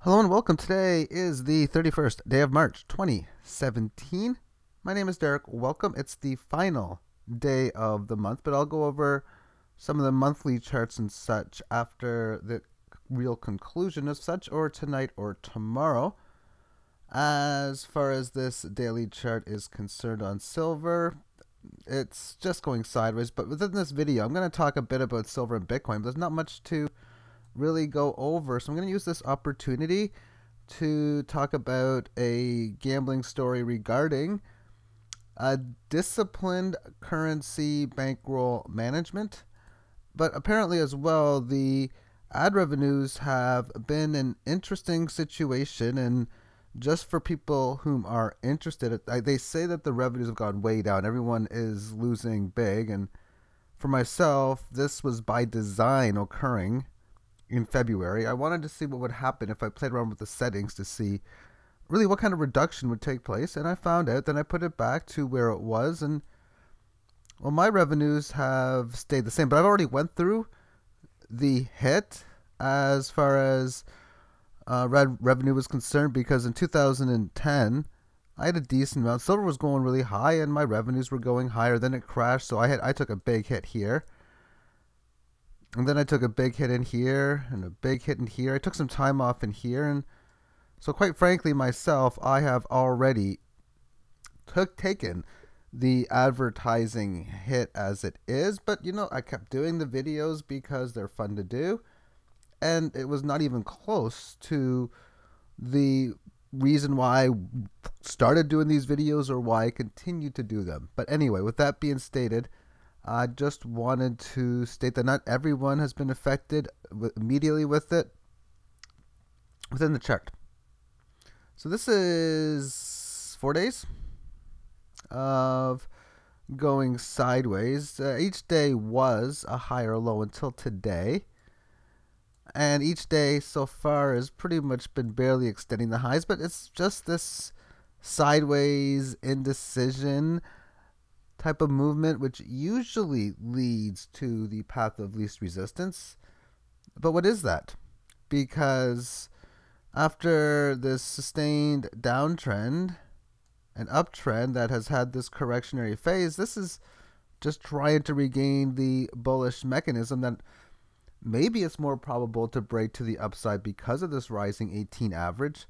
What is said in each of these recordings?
Hello and welcome. Today is the 31st day of March 2017. My name is Derek. Welcome. It's the final day of the month, but I'll go over some of the monthly charts and such after the real conclusion of such, or tonight or tomorrow. As far as this daily chart is concerned on silver, it's just going sideways, but within this video I'm going to talk a bit about silver and Bitcoin, but there's not much to really go over. So I'm going to use this opportunity to talk about a gambling story regarding a disciplined currency bankroll management. But apparently as well, the ad revenues have been an interesting situation, and just for people whom are interested, they say that the revenues have gone way down. Everyone is losing big, and for myself, this was by design occurring in February. I wanted to see what would happen if I played around with the settings to see really what kind of reduction would take place, and I found out. Then I put it back to where it was, and well, my revenues have stayed the same, but I've already went through the hit as far as revenue was concerned, because in 2010 I had a decent amount. Silver was going really high and my revenues were going higher. Then it crashed, so I took a big hit here. And then I took a big hit in here and a big hit in here. I took some time off in here. And so quite frankly, myself, I have already taken the advertising hit as it is. But, you know, I kept doing the videos because they're fun to do. And it was not even close to the reason why I started doing these videos or why I continue to do them. But anyway, with that being stated, I just wanted to state that not everyone has been affected immediately with it within the chart. So this is 4 days of going sideways. Each day was a high or low until today. And each day so far has pretty much been barely extending the highs, but it's just this sideways indecision type of movement, which usually leads to the path of least resistance. But what is that? Because after this sustained downtrend and uptrend that has had this correctionary phase, this is just trying to regain the bullish mechanism that maybe it's more probable to break to the upside because of this rising 18 average.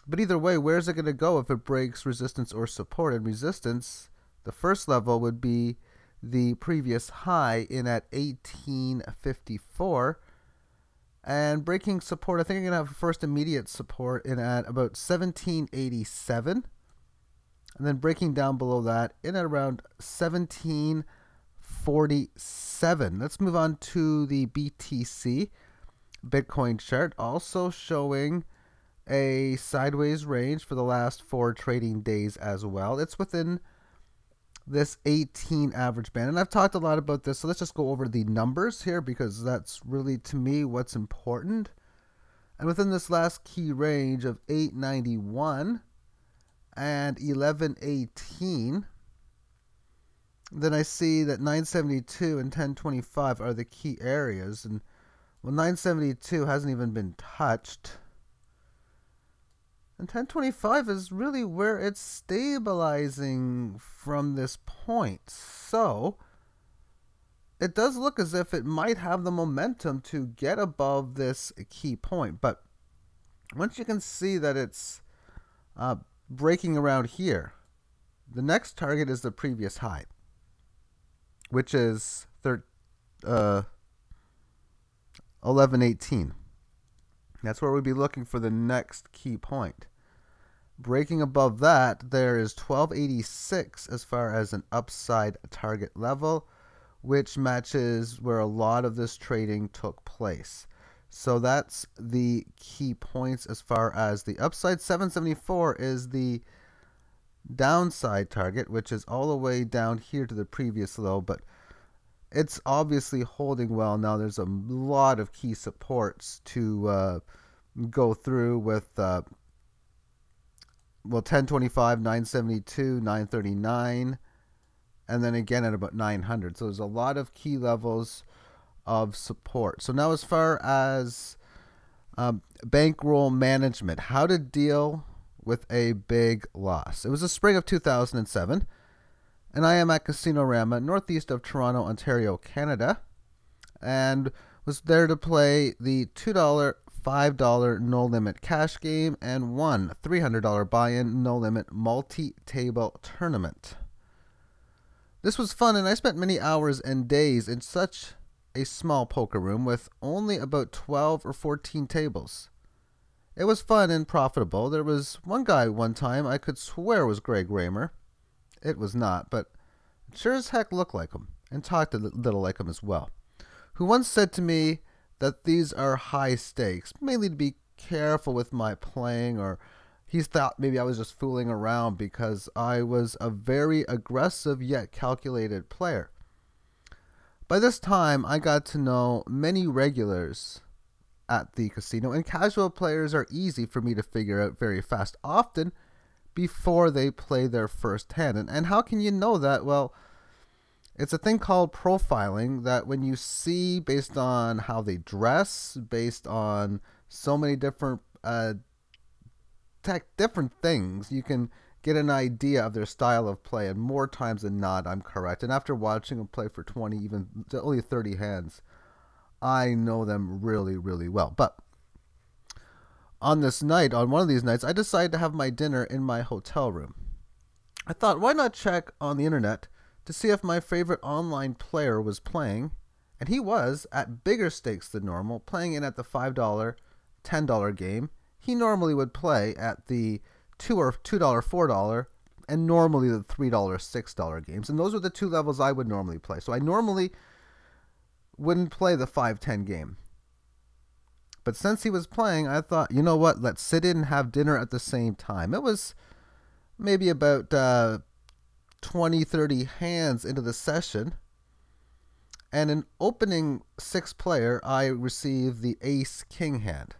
But either way, where's it going to go if it breaks resistance or support? And resistance, the first level would be the previous high in at 1854, and breaking support, I think I'm going to have first immediate support in at about 1787, and then breaking down below that in at around 1747. Let's move on to the BTC Bitcoin chart, also showing a sideways range for the last 4 trading days as well. It's within this 18 average band, and I've talked a lot about this, so let's just go over the numbers here because that's really, to me, what's important. And within this last key range of 891 and 1118, then I see that 972 and 1025 are the key areas, and well, 972 hasn't even been touched. And 1025 is really where it's stabilizing from this point. So it does look as if it might have the momentum to get above this key point. But once you can see that it's breaking around here, the next target is the previous high, which is 1118. That's where we'd be looking for the next key point. Breaking above that, there is 1286 as far as an upside target level, which matches where a lot of this trading took place. So that's the key points as far as the upside. 774 is the downside target, which is all the way down here to the previous low, but it's obviously holding well. Now there's a lot of key supports to go through with, well, 1025, 972, 939, and then again at about 900. So there's a lot of key levels of support. So now as far as Bankroll management, how to deal with a big loss. It was the spring of 2007, and I am at Casino-Rama, northeast of Toronto, Ontario, Canada, and was there to play the $2, $5 no-limit cash game and one $300 buy-in no-limit multi-table tournament. This was fun, and I spent many hours and days in such a small poker room with only about 12 or 14 tables. It was fun and profitable. There was one guy one time I could swear was Greg Raymer. It was not, but it sure as heck looked like him, and talked a little like him as well, who once said to me that these are high stakes, mainly to be careful with my playing, or he thought maybe I was just fooling around because I was a very aggressive yet calculated player. By this time, I got to know many regulars at the casino, and casual players are easy for me to figure out very fast, often before they play their first hand. And how can you know that? Well, it's a thing called profiling, that when you see based on how they dress, based on so many different different things, you can get an idea of their style of play, and more times than not, I'm correct. And after watching them play for 20, even only 30 hands, I know them really, really well. But on one of these nights, I decided to have my dinner in my hotel room. I thought, why not check on the internet to see if my favorite online player was playing, and he was, at bigger stakes than normal, playing in at the $5, $10 game. He normally would play at the $2, $4, and normally the $3, $6 games. And those were the two levels I would normally play. So I normally wouldn't play the 5-10 game. But since he was playing, I thought, you know what, let's sit in and have dinner at the same time. It was maybe about 20, 30 hands into the session. And in opening 6th player, I received the ace-king hand.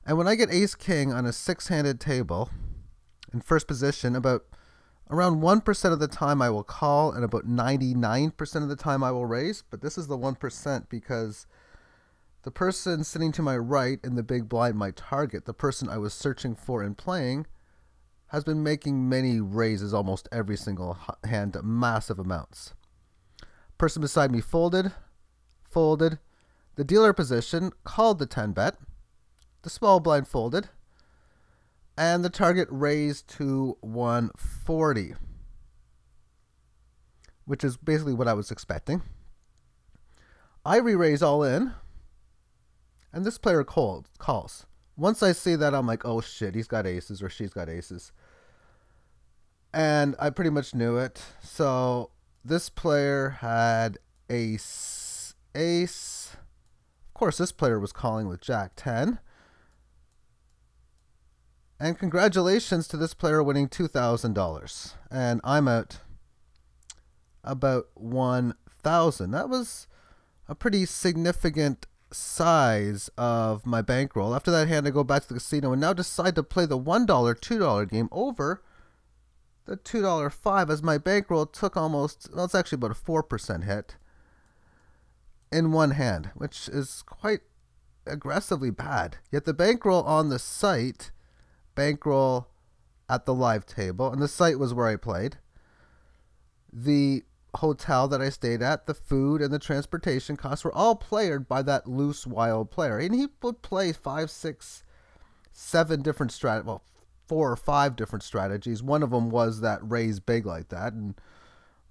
And when I get ace-king on a 6-handed table, in first position, around 1% of the time I will call, and about 99% of the time I will raise. But this is the 1% because the person sitting to my right in the big blind, my target, the person I was searching for and playing, has been making many raises almost every single hand, massive amounts. Person beside me folded. The dealer position called the 10-bet. The small blind folded, and the target raised to 140, which is basically what I was expecting. I re-raise all in, and this player calls. Once I see that, I'm like, oh shit, he's got aces or she's got aces. And I pretty much knew it. So this player had ace. Of course, this player was calling with Jack 10. And congratulations to this player winning $2,000. And I'm at about $1,000. That was a pretty significant size of my bankroll. After that hand, I go back to the casino and now decide to play the $1, $2 game over the $2 5, as my bankroll took almost, well, it's actually about a 4% hit in one hand, which is quite aggressively bad. Yet the bankroll on the site, bankroll at the live table, and the site was where I played, the hotel that I stayed at, the food and the transportation costs were all played by that loose wild player. And he would play 5, 6, 7 different strategies, well, 4 or 5 different strategies. One of them was that raise big like that, and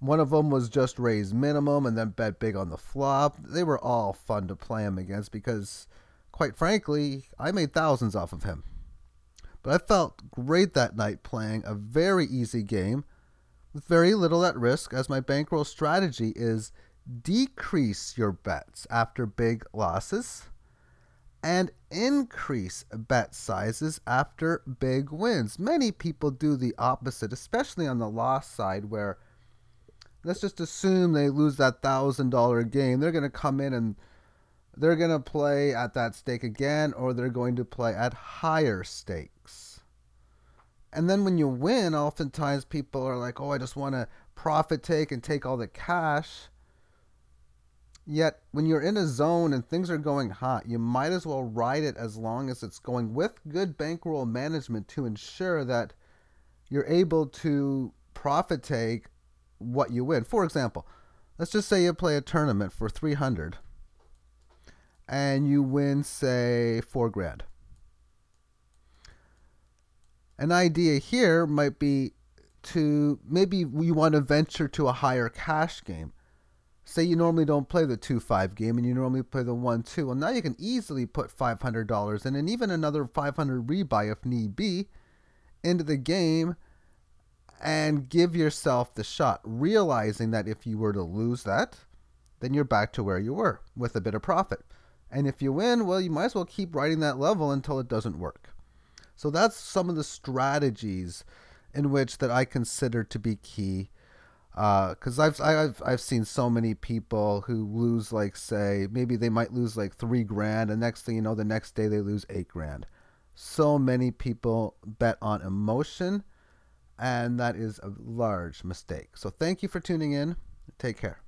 one of them was just raise minimum and then bet big on the flop. They were all fun to play him against because, quite frankly, I made thousands off of him. But I felt great that night playing a very easy game with very little at risk, as my bankroll strategy is decrease your bets after big losses and increase bet sizes after big wins. Many people do the opposite, especially on the loss side, where let's just assume they lose that $1,000 game. They're going to come in and they're going to play at that stake again, or they're going to play at higher stakes. And then when you win, oftentimes people are like, oh, I just want to profit take and take all the cash. Yet, when you're in a zone and things are going hot, you might as well ride it as long as it's going with good bankroll management to ensure that you're able to profit take what you win. For example, let's just say you play a tournament for 300 and you win, say, 4 grand. An idea here might be to maybe you want to venture to a higher cash game. Say you normally don't play the 2-5 game and you normally play the 1-2. Well, now you can easily put $500 in and even another 500 rebuy if need be into the game and give yourself the shot, realizing that if you were to lose that, then you're back to where you were with a bit of profit. And if you win, well, you might as well keep riding that level until it doesn't work. So that's some of the strategies in which that I consider to be key. Because I've seen so many people who lose, like, say, maybe they might lose like 3 grand, and next thing you know, the next day they lose 8 grand. So many people bet on emotion, and that is a large mistake. So thank you for tuning in. Take care.